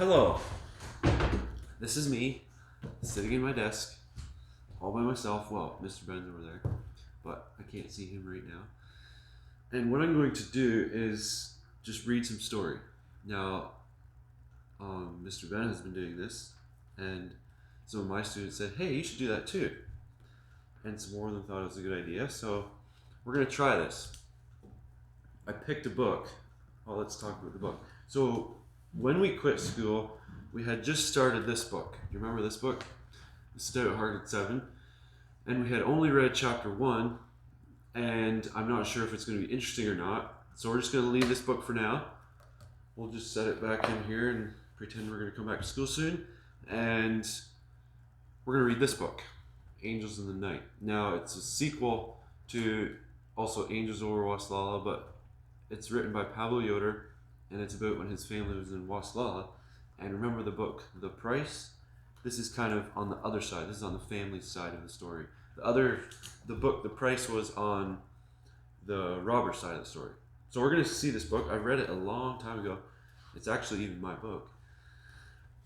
Hello, this is me sitting in my desk all by myself. Well, Mr. Ben's over there, but I can't see him right now. And what I'm going to do is just read some story. Now, Mr. Ben has been doing this, and some of my students said, hey, you should do that too. And some more of them thought it was a good idea, so we're going to try this. I picked a book. Well, let's talk about the book. So, when we quit school, we had just started this book. Do you remember this book? Stout Hearted 7. And we had only read chapter 1, and I'm not sure if it's going to be interesting or not. So we're just going to leave this book for now. We'll just set it back in here and pretend we're going to come back to school soon. And we're going to read this book, Angels in the Night. Now, it's a sequel to also Angels Over Waslala, but it's written by Pablo Yoder, and it's about when his family was in Waslala. And remember the book, The Price? This is kind of on the other side. This is on the family side of the story. The book, The Price, was on the robber side of the story. So we're going to see this book. I read it a long time ago. It's actually even my book.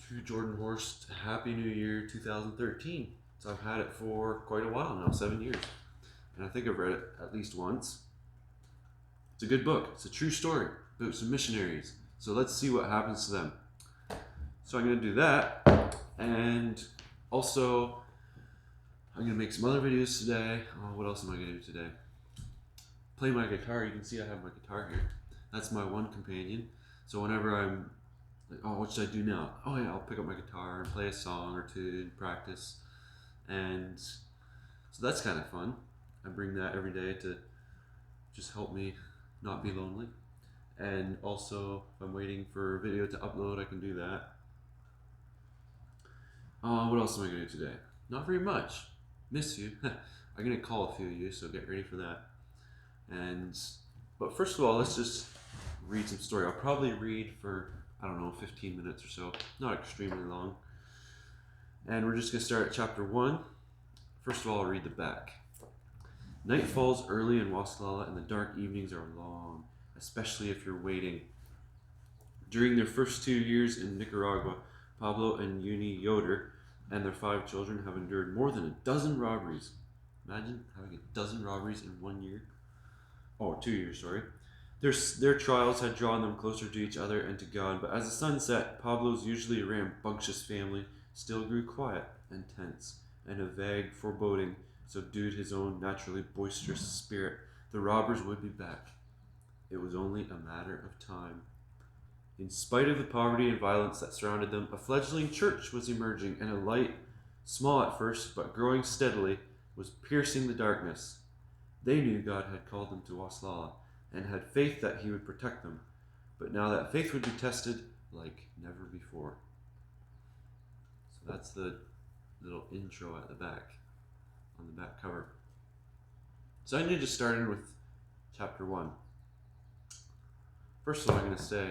To Jordan Horst, Happy New Year 2013. So I've had it for quite a while now, 7 years. And I think I've read it at least once. It's a good book. It's a true story about some missionaries. So let's see what happens to them. So I'm going to do that. And also, I'm going to make some other videos today. Oh, what else am I going to do today? Play my guitar. You can see I have my guitar here. That's my one companion. So whenever I'm like, oh, what should I do now? Oh yeah, I'll pick up my guitar and play a song or two and practice. And so that's kind of fun. I bring that every day to just help me not be lonely. And also, if I'm waiting for a video to upload, I can do that. What else am I going to do today? Not very much. Miss you. I'm going to call a few of you, so get ready for that. But first of all, let's just read some story. I'll probably read for, 15 minutes or so. Not extremely long. And we're just going to start at chapter 1. First of all, I'll read the back. Night falls early in Waslala, and the dark evenings are long, especially if you're waiting. During their first 2 years in Nicaragua, Pablo and Uni Yoder and their 5 children have endured more than a dozen robberies. Imagine having a dozen robberies in 1 year. Oh, 2 years, sorry. Their trials had drawn them closer to each other and to God, but as the sun set, Pablo's usually rambunctious family still grew quiet and tense, and a vague foreboding subdued his own naturally boisterous spirit. The robbers would be back. It was only a matter of time. In spite of the poverty and violence that surrounded them, a fledgling church was emerging, and a light, small at first but growing steadily, was piercing the darkness. They knew God had called them to Waslala, and had faith that he would protect them. But now that faith would be tested like never before. So that's the little intro at the back, on the back cover. So I need to start in with chapter 1. First of all, I'm going to say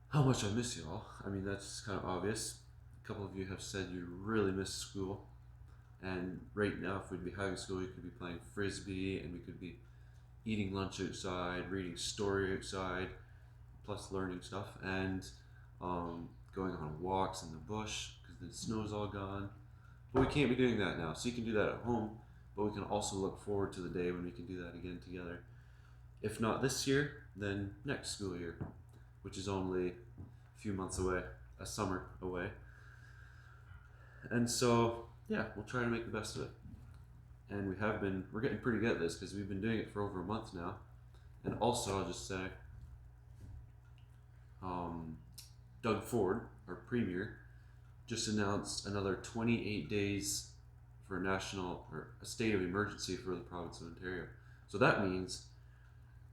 how much I miss you all. I mean, that's kind of obvious. A couple of you have said you really miss school. And right now, if we'd be having school, we could be playing frisbee, and we could be eating lunch outside, reading story outside, plus learning stuff, and going on walks in the bush, because the snow's all gone. But we can't be doing that now. So you can do that at home, but we can also look forward to the day when we can do that again together. If not this year, then next school year, which is only a few months away, a summer away. And so, yeah, we'll try to make the best of it. And we're getting pretty good at this because we've been doing it for over a month now. And also, I'll just say, Doug Ford, our premier, just announced another 28 days for a state of emergency for the province of Ontario. So that means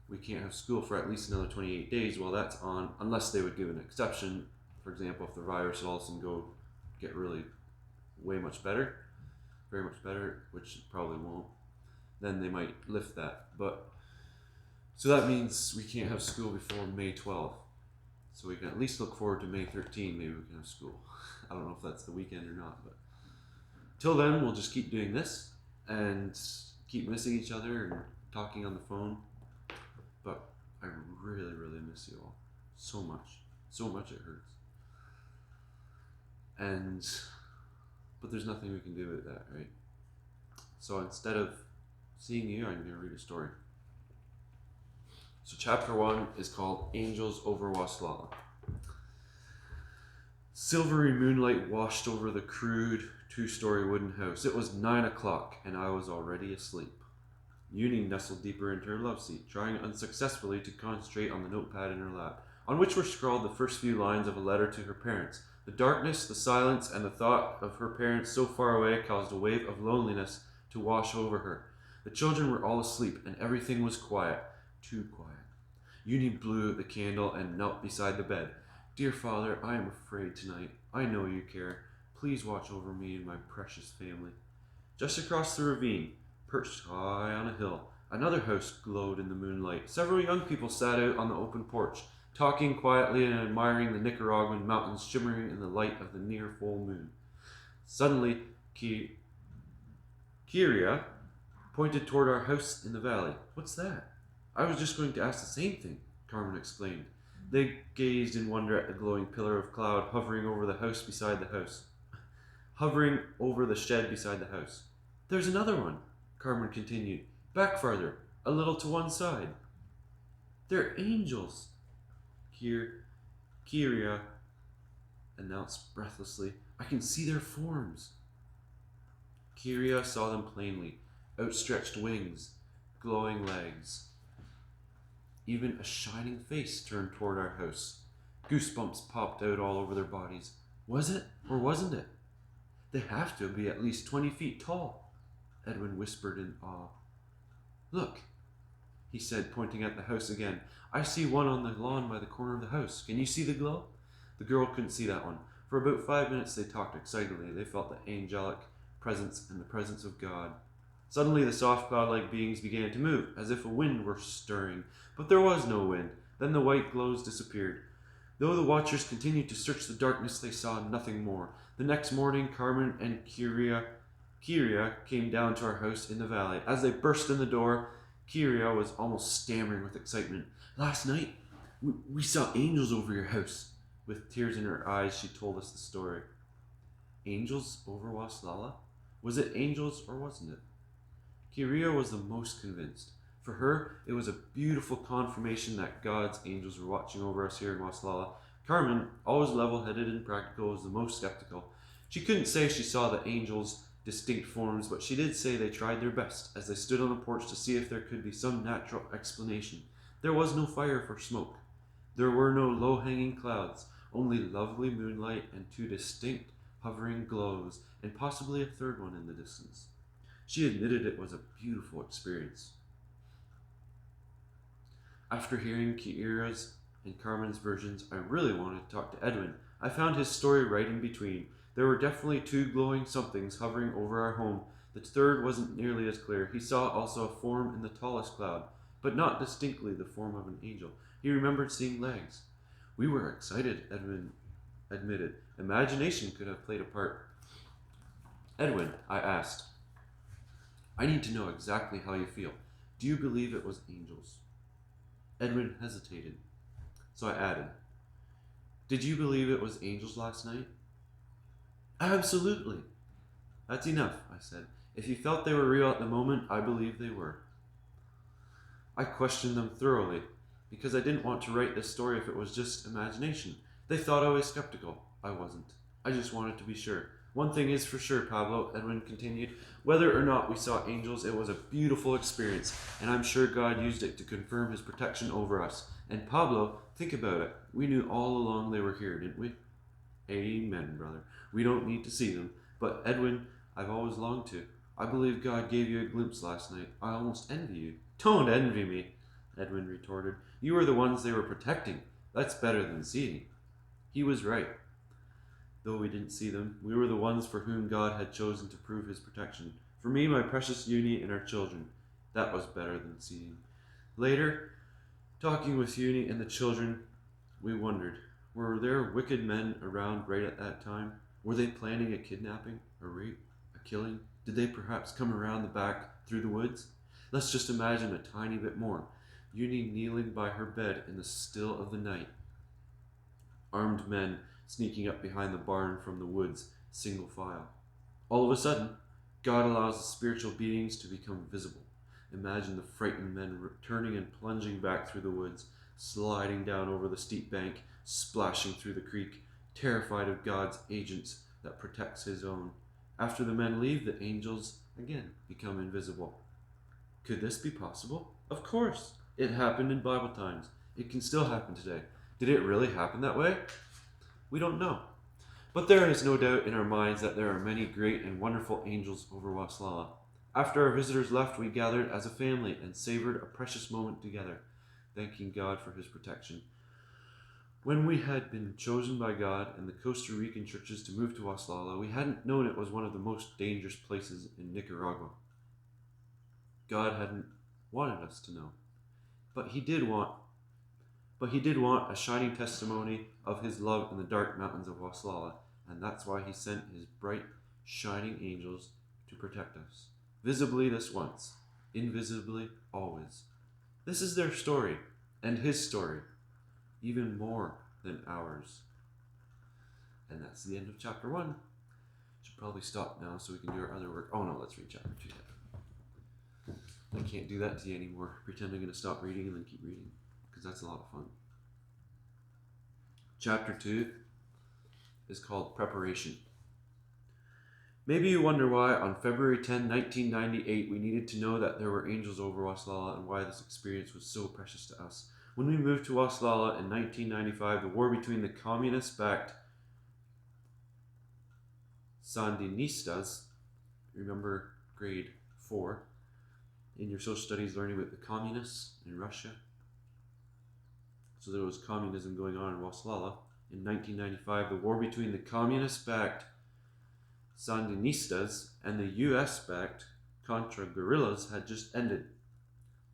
we can't have school for at least another 28 days while that's on, unless they would give an exception. For example, if the virus all of a sudden get really way much better, very much better, which it probably won't, then they might lift that. So that means we can't have school before May 12th. So we can at least look forward to May 13th, maybe we can have school. I don't know if that's the weekend or not, but till then, we'll just keep doing this and keep missing each other and talking on the phone. But I really, really miss you all. So much. So much it hurts. And but there's nothing we can do with that, right? So instead of seeing you, I'm going to read a story. So chapter 1 is called Angels over Waslala. Silvery moonlight washed over the crude 2-story wooden house. It was 9 o'clock and I was already asleep. Uni nestled deeper into her love seat, trying unsuccessfully to concentrate on the notepad in her lap, on which were scrawled the first few lines of a letter to her parents. The darkness, the silence, and the thought of her parents so far away caused a wave of loneliness to wash over her. The children were all asleep, and everything was quiet. Too quiet. Uni blew out the candle and knelt beside the bed. Dear Father, I am afraid tonight. I know you care. Please watch over me and my precious family. Just across the ravine, perched high on a hill, another house glowed in the moonlight. Several young people sat out on the open porch, talking quietly and admiring the Nicaraguan mountains shimmering in the light of the near full moon. Suddenly, Kiria pointed toward our house in the valley. What's that? I was just going to ask the same thing, Carmen exclaimed. They gazed in wonder at the glowing pillar of cloud hovering over the house beside the house. Hovering over the shed beside the house. There's another one, Carmen continued. Back farther, a little to one side. They're angels, Kiria announced breathlessly. I can see their forms. Kiria saw them plainly. Outstretched wings, glowing legs. Even a shining face turned toward our house. Goosebumps popped out all over their bodies. Was it or wasn't it? They have to be at least 20 feet tall, Edwin whispered in awe. Look, he said, pointing at the house again. I see one on the lawn by the corner of the house. Can you see the glow? The girl couldn't see that one. For about 5 minutes they talked excitedly. They felt the angelic presence and the presence of God. Suddenly the soft cloud-like beings began to move, as if a wind were stirring. But there was no wind. Then the white glows disappeared. Though the watchers continued to search the darkness, they saw nothing more. The next morning, Carmen and Kiria came down to our house in the valley. As they burst in the door, Kiria was almost stammering with excitement. Last night, we saw angels over your house. With tears in her eyes, she told us the story. Angels over Waslala? Was it angels or wasn't it? Kiria was the most convinced. For her, it was a beautiful confirmation that God's angels were watching over us here in Waslala. Carmen, always level-headed and practical, was the most skeptical. She couldn't say she saw the angels' distinct forms, but she did say they tried their best as they stood on the porch to see if there could be some natural explanation. There was no fire for smoke. There were no low-hanging clouds, only lovely moonlight and 2 distinct hovering glows, and possibly a third one in the distance. She admitted it was a beautiful experience. After hearing Kira's and Carmen's versions, I really wanted to talk to Edwin. I found his story right in between. There were definitely 2 glowing somethings hovering over our home. The third wasn't nearly as clear. He saw also a form in the tallest cloud, but not distinctly the form of an angel. He remembered seeing legs. We were excited, Edwin admitted. Imagination could have played a part. Edwin, I asked, I need to know exactly how you feel. Do you believe it was angels? Edwin hesitated. So I added, did you believe it was angels last night? Absolutely. That's enough, I said. If you felt they were real at the moment, I believe they were. I questioned them thoroughly, because I didn't want to write this story if it was just imagination. They thought I was skeptical. I wasn't. I just wanted to be sure. One thing is for sure, Pablo, Edwin continued. Whether or not we saw angels, it was a beautiful experience, and I'm sure God used it to confirm his protection over us. And Pablo, think about it. We knew all along they were here, didn't we? Amen, brother. We don't need to see them. But Edwin, I've always longed to. I believe God gave you a glimpse last night. I almost envy you. Don't envy me, Edwin retorted. You were the ones they were protecting. That's better than seeing. He was right. Though we didn't see them, we were the ones for whom God had chosen to prove his protection. For me, my precious Uni, and our children. That was better than seeing. Later, talking with Uni and the children, we wondered, were there wicked men around right at that time? Were they planning a kidnapping, a rape, a killing? Did they perhaps come around the back through the woods? Let's just imagine a tiny bit more. Uni kneeling by her bed in the still of the night. Armed men sneaking up behind the barn from the woods, single file. All of a sudden, God allows the spiritual beings to become visible. Imagine the frightened men turning and plunging back through the woods, sliding down over the steep bank, splashing through the creek, terrified of God's agents that protects his own. After the men leave, the angels again become invisible. Could this be possible? Of course. It happened in Bible times. It can still happen today. Did it really happen that way? We don't know. But there is no doubt in our minds that there are many great and wonderful angels over Waslala. After our visitors left, we gathered as a family and savored a precious moment together, thanking God for his protection. When we had been chosen by God and the Costa Rican churches to move to Waslala, we hadn't known it was one of the most dangerous places in Nicaragua. God hadn't wanted us to know. But he did want a shining testimony of his love in the dark mountains of Waslala, and that's why he sent his bright, shining angels to protect us. Visibly this once, invisibly always. This is their story, and his story, even more than ours. And that's the end of chapter 1. Should probably stop now so we can do our other work. Oh no, let's read chapter 2. I can't do that to you anymore. Pretend I'm going to stop reading and then keep reading, because that's a lot of fun. Chapter 2 is called Preparation. Maybe you wonder why on February 10, 1998, we needed to know that there were angels over Waslala and why this experience was so precious to us. When we moved to Waslala in 1995, the war between the communist-backed Sandinistas, remember grade 4, in your social studies learning about the communists in Russia. So there was communism going on in Waslala. In 1995, the war between the communist-backed Sandinistas and the US-backed Contra guerrillas had just ended.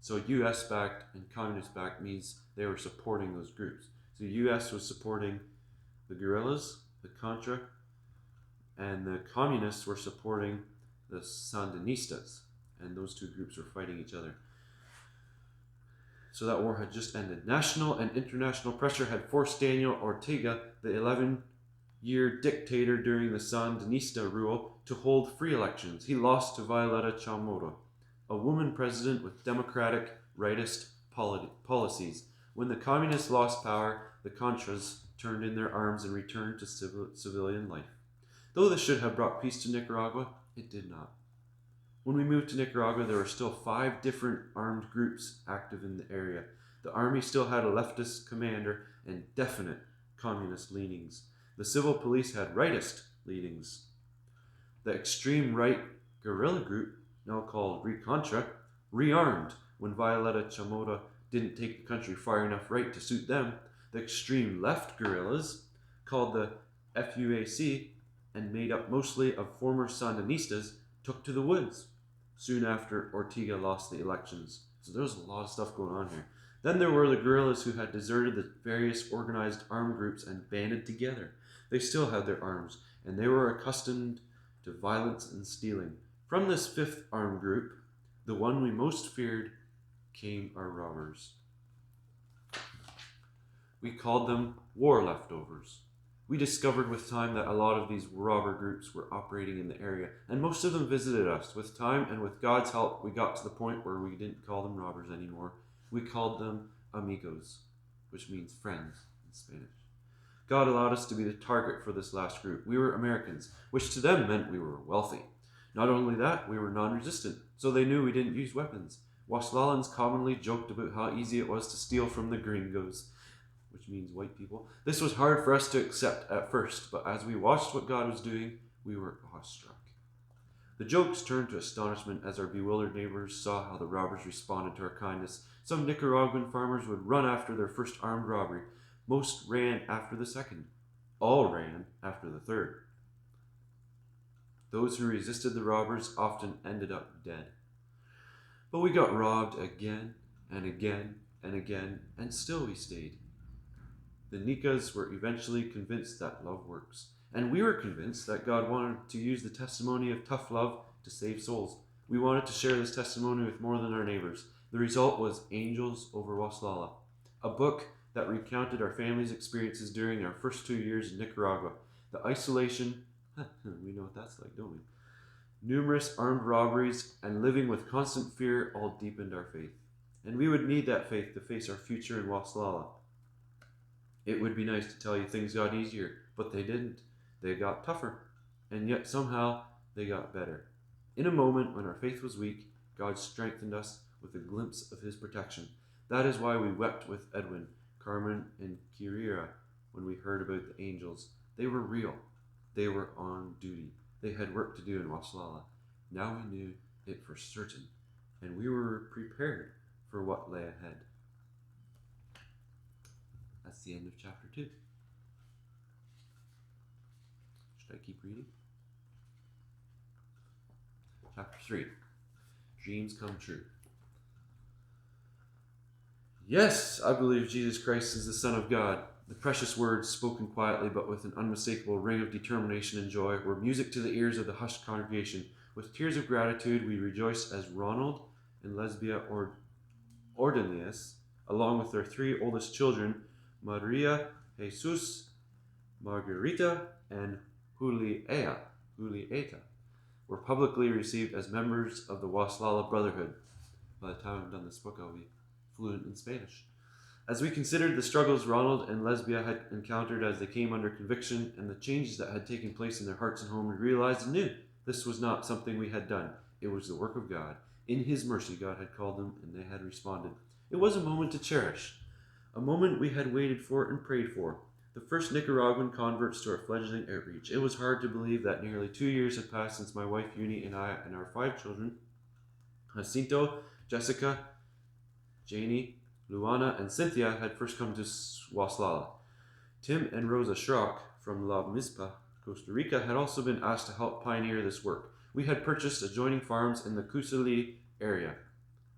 So US-backed and communist-backed means they were supporting those groups. So the US was supporting the guerrillas, the Contra, and the communists were supporting the Sandinistas. And those two groups were fighting each other. So that war had just ended. National and international pressure had forced Daniel Ortega, the 11-year dictator during the Sandinista rule, to hold free elections. He lost to Violeta Chamorro, a woman president with democratic, rightist policies. When the communists lost power, the Contras turned in their arms and returned to civilian life. Though this should have brought peace to Nicaragua, it did not. When we moved to Nicaragua, there were still 5 different armed groups active in the area. The army still had a leftist commander and definite communist leanings. The civil police had rightist leanings. The extreme right guerrilla group, now called Recontra, rearmed when Violeta Chamorro didn't take the country far enough right to suit them. The extreme left guerrillas, called the FUAC and made up mostly of former Sandinistas, took to the woods soon after Ortega lost the elections. So there was a lot of stuff going on here. Then there were the guerrillas who had deserted the various organized armed groups and banded together. They still had their arms, and they were accustomed to violence and stealing. From this 5th armed group, the one we most feared, came our robbers. We called them war leftovers. We discovered with time that a lot of these robber groups were operating in the area, and most of them visited us. With time and with God's help, we got to the point where we didn't call them robbers anymore. We called them amigos, which means friends in Spanish. God allowed us to be the target for this last group. We were Americans, which to them meant we were wealthy. Not only that, we were non-resistant, so they knew we didn't use weapons. Waslalans commonly joked about how easy it was to steal from the gringos, which means white people. This was hard for us to accept at first, but as we watched what God was doing, we were awestruck. The jokes turned to astonishment as our bewildered neighbors saw how the robbers responded to our kindness. Some Nicaraguan farmers would run after their first armed robbery. Most ran after the second. All ran after the third. Those who resisted the robbers often ended up dead. But we got robbed again and again and again, and still we stayed. The Nicas were eventually convinced that love works, and we were convinced that God wanted to use the testimony of tough love to save souls. We wanted to share this testimony with more than our neighbors. The result was Angels Over Waslala, a book that recounted our family's experiences during our first 2 years in Nicaragua. The isolation, we know what that's like, don't we? Numerous armed robberies and living with constant fear all deepened our faith. And we would need that faith to face our future in Waslala. It would be nice to tell you things got easier, but they didn't. They got tougher. And yet somehow they got better. In a moment when our faith was weak, God strengthened us with a glimpse of his protection. That is why we wept with Edwin, Carmen, and Kirira when we heard about the angels. They were real. They were on duty. They had work to do in Waslala. Now we knew it for certain, and we were prepared for what lay ahead. That's the end of chapter 2. Should I keep reading? Chapter 3. Dreams come true. Yes, I believe Jesus Christ is the Son of God. The precious words, spoken quietly but with an unmistakable ring of determination and joy, were music to the ears of the hushed congregation. With tears of gratitude, we rejoiced as Ronald and Lesbia Ordenius, along with their 3 oldest children, Maria, Jesus, Margarita, and Julieta, were publicly received as members of the Waslala Brotherhood. By the time I've done this book, I'll be fluent in Spanish. As we considered the struggles Ronald and Lesbia had encountered as they came under conviction and the changes that had taken place in their hearts and home, we realized anew this was not something we had done. It was the work of God. In his mercy, God had called them and they had responded. It was a moment to cherish, a moment we had waited for and prayed for. The first Nicaraguan converts to our fledgling outreach. It was hard to believe that nearly 2 years had passed since my wife Uni and I and our 5 children, Jacinto, Jessica, Janie, Luana, and Cynthia, had first come to Waslala. Tim and Rosa Schrock from La Mizpa, Costa Rica, had also been asked to help pioneer this work. We had purchased adjoining farms in the Kusali area,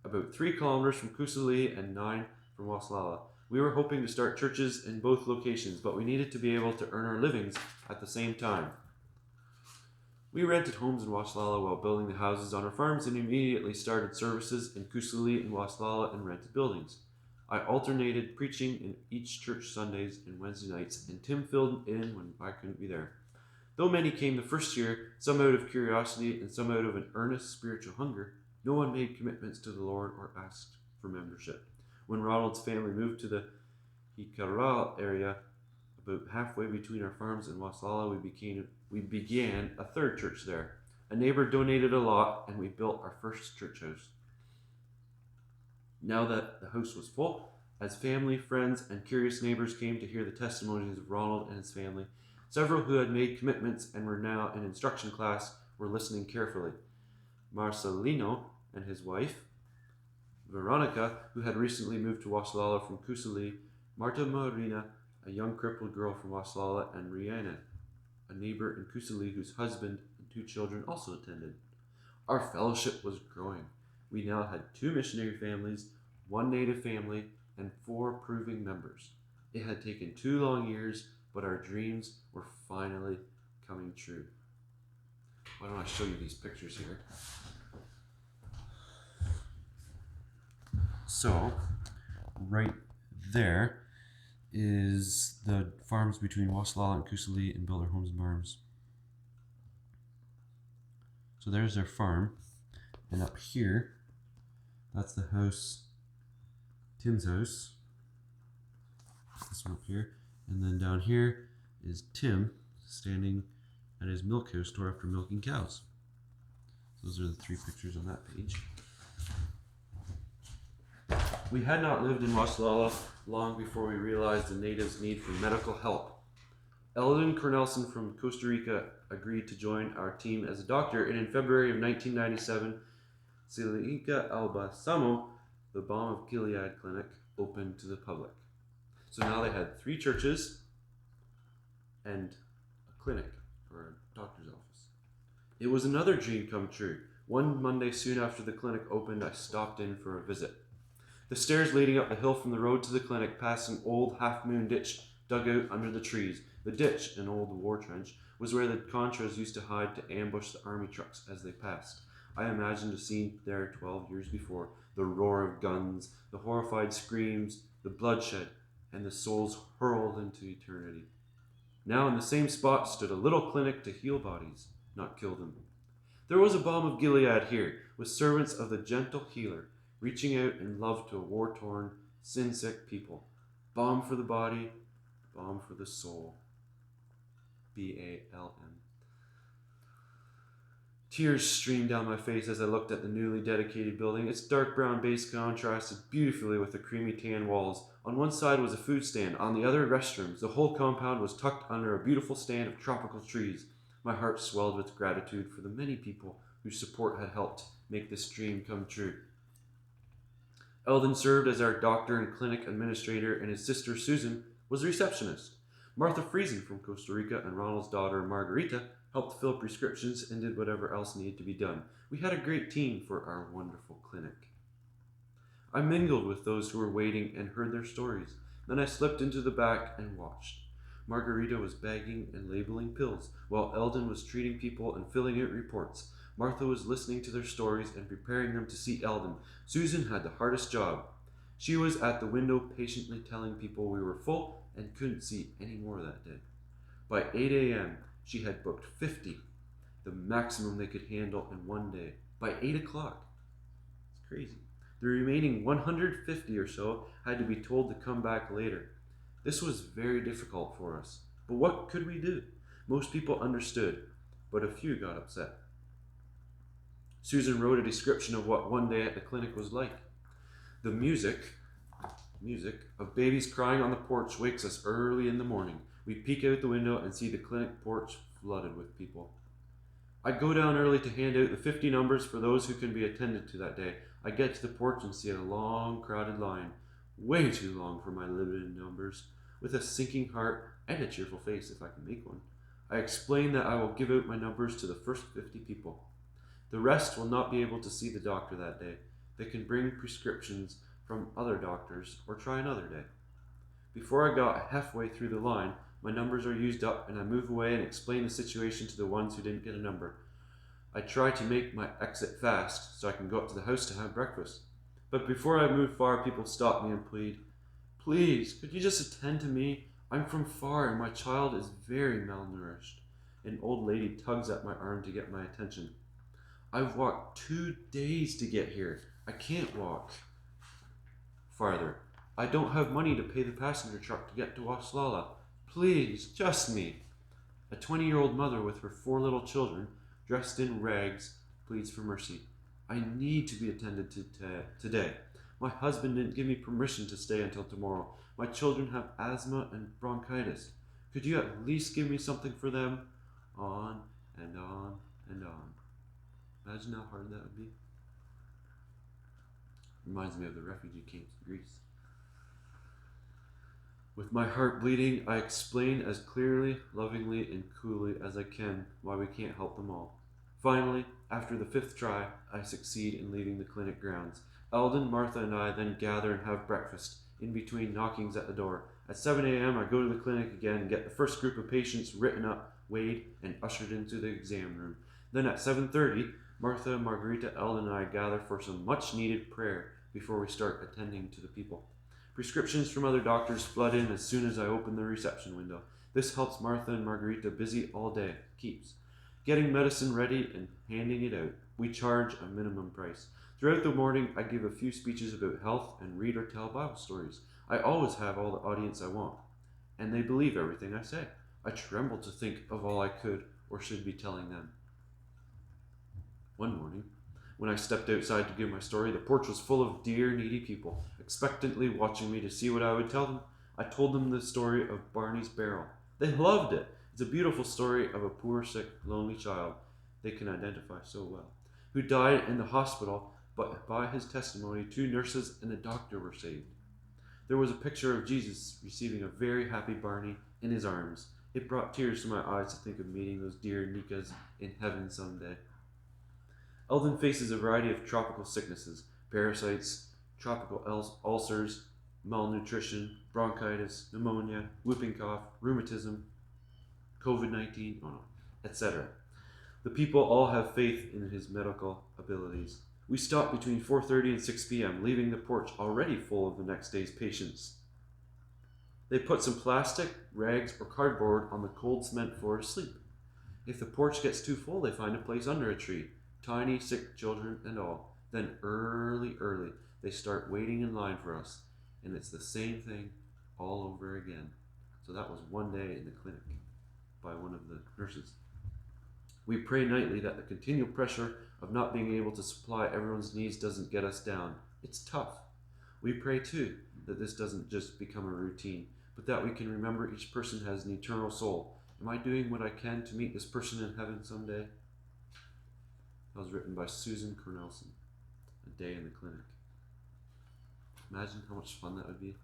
about 3 kilometers from Kusali and 9 from Waslala. We were hoping to start churches in both locations, but we needed to be able to earn our livings at the same time. We rented homes in Waslala while building the houses on our farms and immediately started services in Kusali and Waslala and rented buildings. I alternated preaching in each church Sundays and Wednesday nights, and Tim filled in when I couldn't be there. Though many came the first year, some out of curiosity and some out of an earnest spiritual hunger, no one made commitments to the Lord or asked for membership. When Ronald's family moved to the Jicaral area, about halfway between our farms and Waslala, we began a 3rd church there. A neighbor donated a lot, and we built our first church house. Now that the house was full, as family, friends, and curious neighbors came to hear the testimonies of Ronald and his family, several who had made commitments and were now in instruction class were listening carefully. Marcelino and his wife, Veronica, who had recently moved to Waslala from Kusali, Marta Marina, a young crippled girl from Waslala, and Rihanna, a neighbor in Kusali whose husband and 2 children also attended. Our fellowship was growing. We now had 2 missionary families, 1 native family, and 4 proving members. It had taken 2 long years, but our dreams were finally coming true. Why don't I show you these pictures here? So, right there is the farms between Waslala and Kusali and built their homes and barns. So there's their farm, and up here, that's the house, Tim's house, this one up here, and then down here is Tim standing at his milk house store after milking cows. Those are the 3 pictures on that page. We had not lived in Waslala long before we realized the natives' need for medical help. Eldon Cornelson from Costa Rica agreed to join our team as a doctor, and in February of 1997, Silica Albasamo, the Balm of Gilead clinic, opened to the public. So now they had 3 churches and a clinic, or a doctor's office. It was another dream come true. One Monday soon after the clinic opened, I stopped in for a visit. The stairs leading up the hill from the road to the clinic passed an old half-moon ditch dug out under the trees. The ditch, an old war trench, was where the Contras used to hide to ambush the army trucks as they passed. I imagined a scene there 12 years before. The roar of guns, the horrified screams, the bloodshed. and the souls hurled into eternity. Now in the same spot stood a little clinic to heal bodies, not kill them. There was a balm of Gilead here, with servants of the gentle healer, reaching out in love to a war-torn, sin-sick people. Balm for the body, balm for the soul. BALM. Tears streamed down my face as I looked at the newly dedicated building. Its dark brown base contrasted beautifully with the creamy tan walls. On one side was a food stand, on the other restrooms. The whole compound was tucked under a beautiful stand of tropical trees. My heart swelled with gratitude for the many people whose support had helped make this dream come true. Eldon served as our doctor and clinic administrator, and his sister Susan was a receptionist. Martha Friesen from Costa Rica and Ronald's daughter Margarita helped fill prescriptions and did whatever else needed to be done. We had a great team for our wonderful clinic. I mingled with those who were waiting and heard their stories. Then I slipped into the back and watched. Margarita was bagging and labeling pills, while Eldon was treating people and filling out reports. Martha was listening to their stories and preparing them to see Eldon. Susan had the hardest job. She was at the window patiently telling people we were full and couldn't see any more that day. By 8 a.m., she had booked 50, the maximum they could handle in one day. By 8 o'clock. It's crazy. The remaining 150 or so had to be told to come back later. This was very difficult for us. But what could we do? Most people understood, but a few got upset. Susan wrote a description of what one day at the clinic was like. The music of babies crying on the porch wakes us early in the morning. We peek out the window and see the clinic porch flooded with people. I go down early to hand out the 50 numbers for those who can be attended to that day. I get to the porch and see a long, crowded line. Way too long for my limited numbers. With a sinking heart and a cheerful face, if I can make one, I explain that I will give out my numbers to the first 50 people. The rest will not be able to see the doctor that day. They can bring prescriptions from other doctors or try another day. Before I got halfway through the line, my numbers are used up and I move away and explain the situation to the ones who didn't get a number. I try to make my exit fast so I can go up to the house to have breakfast. But before I move far, people stop me and plead, "Please, could you just attend to me? I'm from far and my child is very malnourished." An old lady tugs at my arm to get my attention. I've walked 2 days to get here. I can't walk farther. I don't have money to pay the passenger truck to get to Waslala. Please, just me. A 20-year-old mother with her 4 little children, dressed in rags, pleads for mercy. I need to be attended to today. My husband didn't give me permission to stay until tomorrow. My children have asthma and bronchitis. Could you at least give me something for them? On and on and on. Imagine how hard that would be. Reminds me of the refugee camps in Greece. With my heart bleeding, I explain as clearly, lovingly, and coolly as I can why we can't help them all. Finally, after the 5th try, I succeed in leaving the clinic grounds. Eldon, Martha, and I then gather and have breakfast, in between knockings at the door. At 7 a.m., I go to the clinic again and get the first group of patients written up, weighed, and ushered into the exam room. Then at 7:30, Martha, Margarita, Eldon, and I gather for some much-needed prayer before we start attending to the people. Prescriptions from other doctors flood in as soon as I open the reception window. This helps Martha and Margarita busy all day, keeps getting medicine ready and handing it out. We charge a minimum price. Throughout the morning, I give a few speeches about health and read or tell Bible stories. I always have all the audience I want, and they believe everything I say. I tremble to think of all I could or should be telling them. One morning, when I stepped outside to give my story, the porch was full of dear, needy people, expectantly watching me to see what I would tell them. I told them the story of Barney's barrel. They loved it. It's a beautiful story of a poor, sick, lonely child they can identify so well, who died in the hospital, but by his testimony, 2 nurses and a doctor were saved. There was a picture of Jesus receiving a very happy Barney in his arms. It brought tears to my eyes to think of meeting those dear Nikas in heaven someday. Eldon faces a variety of tropical sicknesses, parasites, tropical ulcers, malnutrition, bronchitis, pneumonia, whooping cough, rheumatism, COVID-19, etc. The people all have faith in his medical abilities. We stop between 4:30 and 6 p.m., leaving the porch already full of the next day's patients. They put some plastic, rags, or cardboard on the cold cement floor to sleep. If the porch gets too full, they find a place under a tree, tiny, sick children and all. Then early, they start waiting in line for us, and it's the same thing all over again. So that was one day in the clinic by one of the nurses. We pray nightly that the continual pressure of not being able to supply everyone's needs doesn't get us down. It's tough. We pray too that this doesn't just become a routine, but that we can remember each person has an eternal soul. Am I doing what I can to meet this person in heaven someday? That was written by Susan Cornelson. A day in the clinic. Imagine how much fun that would be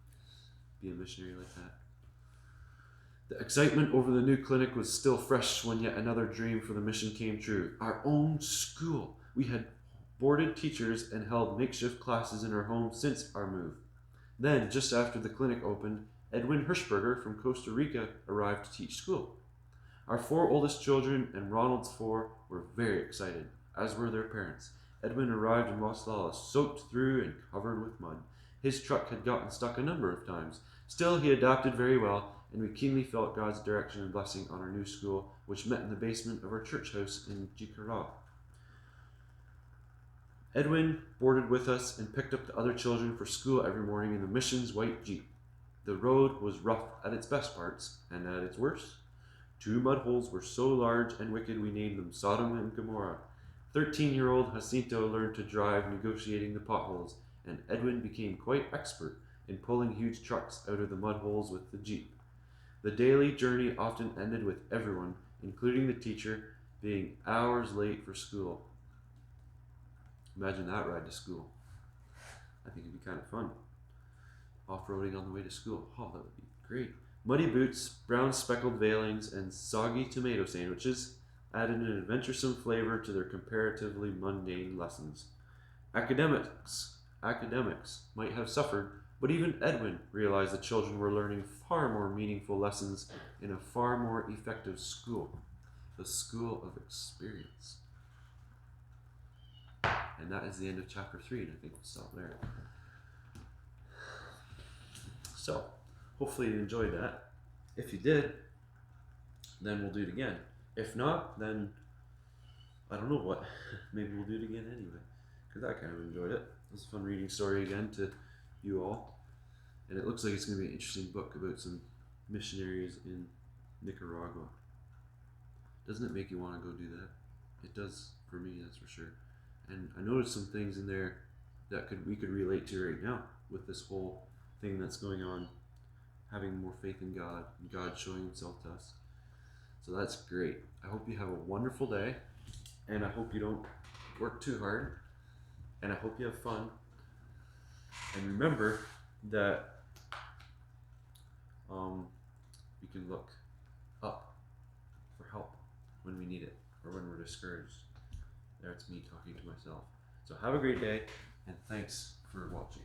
a missionary like that. The excitement over the new clinic was still fresh when yet another dream for the mission came true. Our own school. We had boarded teachers and held makeshift classes in our home since our move. Then, just after the clinic opened, Edwin Hirschberger from Costa Rica arrived to teach school. Our 4 oldest children and Ronald's 4 were very excited, as were their parents. Edwin arrived in Los Lalas, soaked through and covered with mud. His truck had gotten stuck a number of times. Still, he adapted very well, and we keenly felt God's direction and blessing on our new school, which met in the basement of our church house in Jicará. Edwin boarded with us and picked up the other children for school every morning in the mission's white Jeep. The road was rough at its best parts, and at its worst, 2 mud holes were so large and wicked we named them Sodom and Gomorrah. 13-year-old Jacinto learned to drive negotiating the potholes, and Edwin became quite expert in pulling huge trucks out of the mud holes with the Jeep. The daily journey often ended with everyone, including the teacher, being hours late for school. Imagine that ride to school. I think it'd be kind of fun. Off-roading on the way to school. Oh, that would be great. Muddy boots, brown speckled veilings, and soggy tomato sandwiches added an adventuresome flavor to their comparatively mundane lessons. Academics might have suffered, but even Edwin realized the children were learning far more meaningful lessons in a far more effective school, the school of experience. And that is the end of chapter 3, and I think we'll stop there. So, hopefully you enjoyed that. If you did, then we'll do it again. If not, then I don't know what. Maybe we'll do it again anyway, because I kind of enjoyed it. It was a fun reading story again to you all. And it looks like it's going to be an interesting book about some missionaries in Nicaragua. Doesn't it make you want to go do that? It does for me, that's for sure. And I noticed some things in there that we could relate to right now with this whole thing that's going on, having more faith in God and God showing himself to us. So that's great. I hope you have a wonderful day, and I hope you don't work too hard, and I hope you have fun. And remember that we can look up for help when we need it or when we're discouraged. That's me talking to myself. So have a great day, and thanks for watching.